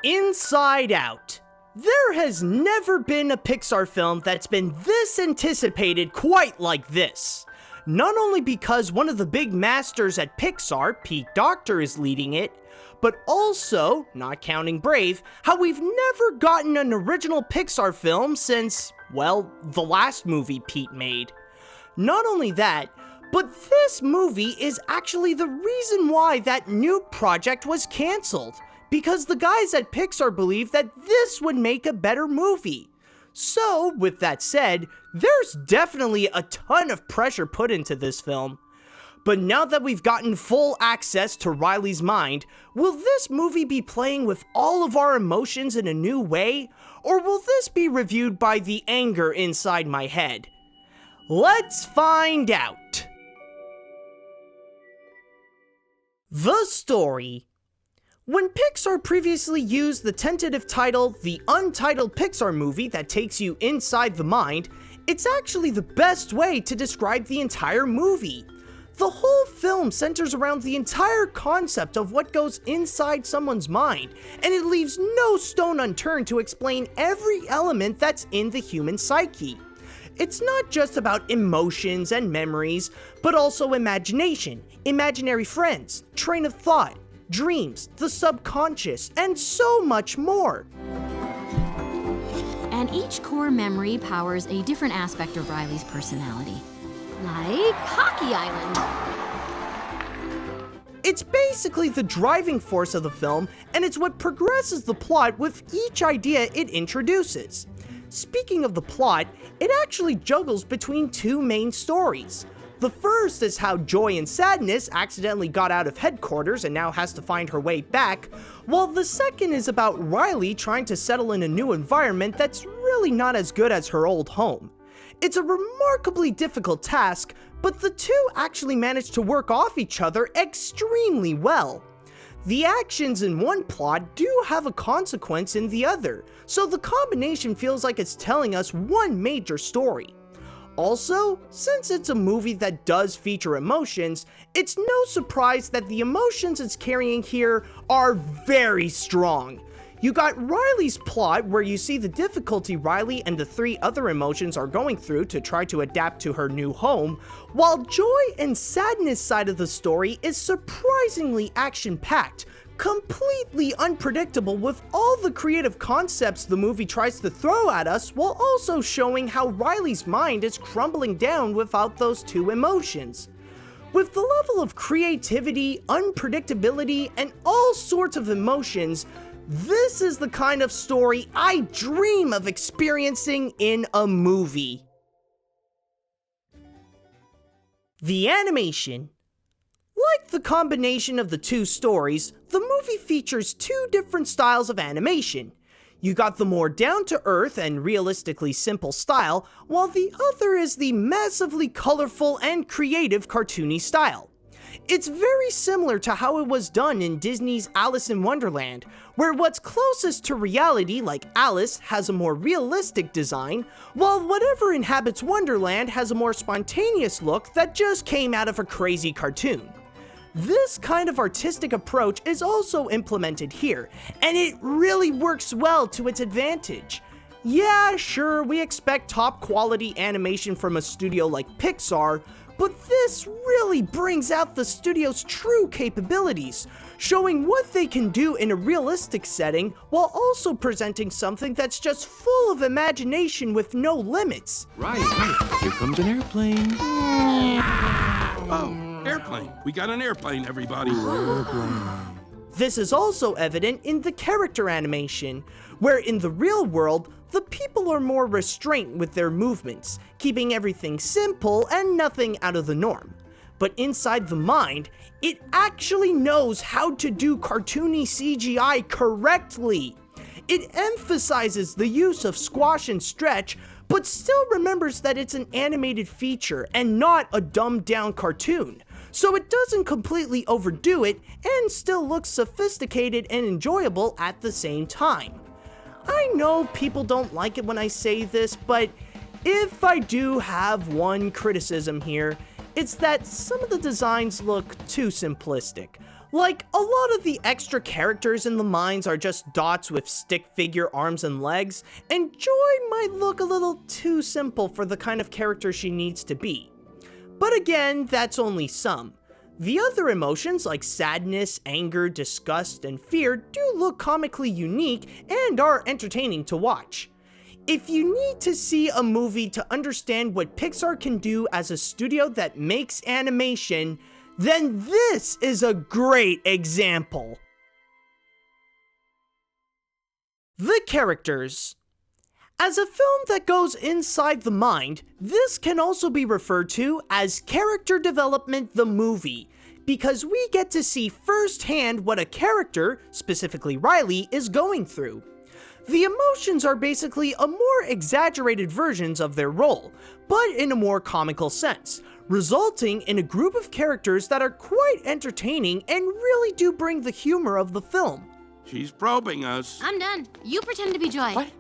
Inside Out. There has never been a Pixar film that's been this anticipated quite like this. Not only because one of the big masters at Pixar, Pete Docter, is leading it, but also, not counting Brave, how we've never gotten an original Pixar film since, well, the last movie Pete made. Not only that, but this movie is actually the reason why that new project was cancelled, because the guys at Pixar believe that this would make a better movie. So, with that said, there's definitely a ton of pressure put into this film. But now that we've gotten full access to Riley's mind, will this movie be playing with all of our emotions in a new way? Or will this be reviewed by the anger inside my head? Let's find out! The story. When Pixar previously used the tentative title, The Untitled Pixar Movie That Takes You Inside the Mind, it's actually the best way to describe the entire movie. The whole film centers around the entire concept of what goes inside someone's mind, and it leaves no stone unturned to explain every element that's in the human psyche. It's not just about emotions and memories, but also imagination, imaginary friends, train of thought, dreams, the subconscious, and so much more. And each core memory powers a different aspect of Riley's personality. Like Hockey Island. It's basically the driving force of the film, and it's what progresses the plot with each idea it introduces. Speaking of the plot, it actually juggles between two main stories. The first is how Joy and Sadness accidentally got out of headquarters and now has to find her way back, while the second is about Riley trying to settle in a new environment that's really not as good as her old home. It's a remarkably difficult task, but the two actually manage to work off each other extremely well. The actions in one plot do have a consequence in the other, so the combination feels like it's telling us one major story. Also, since it's a movie that does feature emotions, it's no surprise that the emotions it's carrying here are very strong. You got Riley's plot, where you see the difficulty Riley and the three other emotions are going through to try to adapt to her new home, while Joy and Sadness' side of the story is surprisingly action-packed, completely unpredictable with all the creative concepts the movie tries to throw at us, while also showing how Riley's mind is crumbling down without those two emotions. With the level of creativity, unpredictability, and all sorts of emotions, this is the kind of story I dream of experiencing in a movie. The animation. Like the combination of the two stories, the movie features two different styles of animation. You got the more down-to-earth and realistically simple style, while the other is the massively colorful and creative cartoony style. It's very similar to how it was done in Disney's Alice in Wonderland, where what's closest to reality, like Alice, has a more realistic design, while whatever inhabits Wonderland has a more spontaneous look that just came out of a crazy cartoon. This kind of artistic approach is also implemented here, and it really works well to its advantage. Yeah, sure, we expect top quality animation from a studio like Pixar, but this really brings out the studio's true capabilities, showing what they can do in a realistic setting while also presenting something that's just full of imagination with no limits. Right. Here comes an airplane. Oh, airplane. We got an airplane, everybody. This is also evident in the character animation, where in the real world, the people are more restrained with their movements, keeping everything simple and nothing out of the norm. But inside the mind, it actually knows how to do cartoony CGI correctly. It emphasizes the use of squash and stretch, but still remembers that it's an animated feature and not a dumbed down cartoon. So it doesn't completely overdo it and still looks sophisticated and enjoyable at the same time. I know people don't like it when I say this, but if I do have one criticism here, it's that some of the designs look too simplistic. Like, a lot of the extra characters in the mines are just dots with stick figure arms and legs, and Joy might look a little too simple for the kind of character she needs to be. But again, that's only some. The other emotions like sadness, anger, disgust, and fear do look comically unique and are entertaining to watch. If you need to see a movie to understand what Pixar can do as a studio that makes animation, then this is a great example. The characters. As a film that goes inside the mind, this can also be referred to as character development the movie, because we get to see firsthand what a character, specifically Riley, is going through. The emotions are basically a more exaggerated versions of their role, but in a more comical sense, resulting in a group of characters that are quite entertaining and really do bring the humor of the film. She's probing us. I'm done. You pretend to be Joy. What?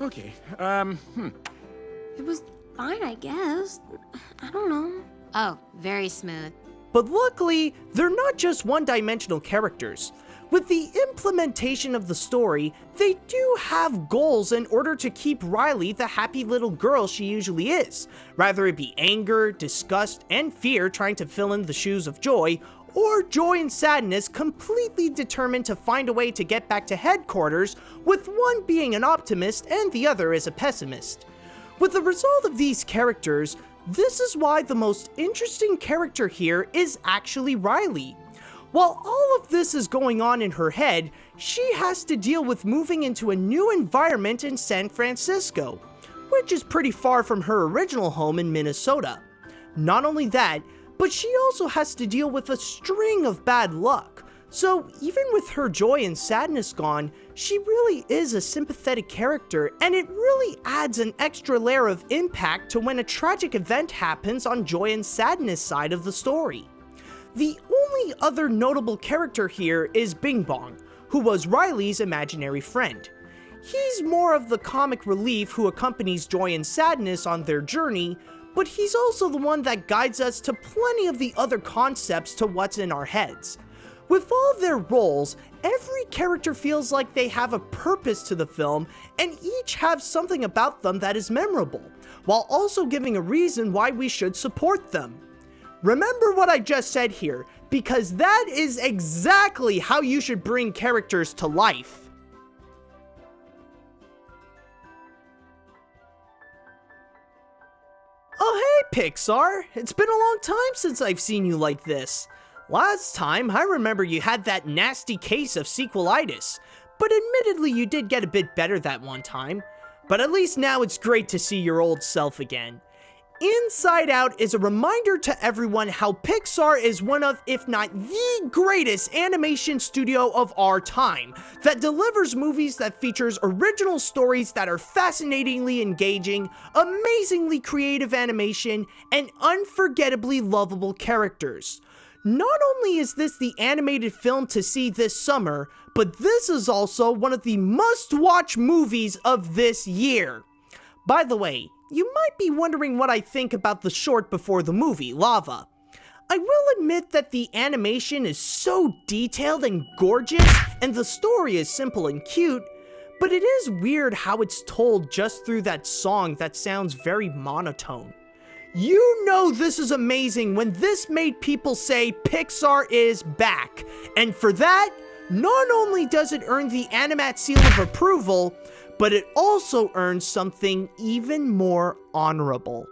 Okay, It was fine, I guess. I don't know. Oh, very smooth. But luckily, they're not just one-dimensional characters. With the implementation of the story, they do have goals in order to keep Riley the happy little girl she usually is, rather it be anger, disgust, and fear trying to fill in the shoes of Joy, or joy and sadness completely determined to find a way to get back to headquarters, with one being an optimist and the other is a pessimist. With the result of these characters, this is why the most interesting character here is actually Riley. While all of this is going on in her head, she has to deal with moving into a new environment in San Francisco, which is pretty far from her original home in Minnesota. Not only that, but she also has to deal with a string of bad luck. So even with her joy and sadness gone, she really is a sympathetic character, and it really adds an extra layer of impact to when a tragic event happens on Joy and Sadness' side of the story. The only other notable character here is Bing Bong, who was Riley's imaginary friend. He's more of the comic relief who accompanies Joy and Sadness on their journey, but he's also the one that guides us to plenty of the other concepts to what's in our heads. With all of their roles, every character feels like they have a purpose to the film, and each have something about them that is memorable, while also giving a reason why we should support them. Remember what I just said here, because that is exactly how you should bring characters to life. Oh hey Pixar, it's been a long time since I've seen you like this. Last time, I remember you had that nasty case of sequelitis, but admittedly you did get a bit better that one time. But at least now it's great to see your old self again. Inside Out is a reminder to everyone how Pixar is one of, if not the greatest animation studio of our time, that delivers movies that features original stories that are fascinatingly engaging, amazingly creative animation, and unforgettably lovable characters. Not only is this the animated film to see this summer, but this is also one of the must-watch movies of this year. By the way, you might be wondering what I think about the short before the movie, Lava. I will admit that the animation is so detailed and gorgeous, and the story is simple and cute, but it is weird how it's told just through that song that sounds very monotone. You know this is amazing when this made people say Pixar is back, and for that, not only does it earn the AniMat's seal of approval, but it also earns something even more honorable.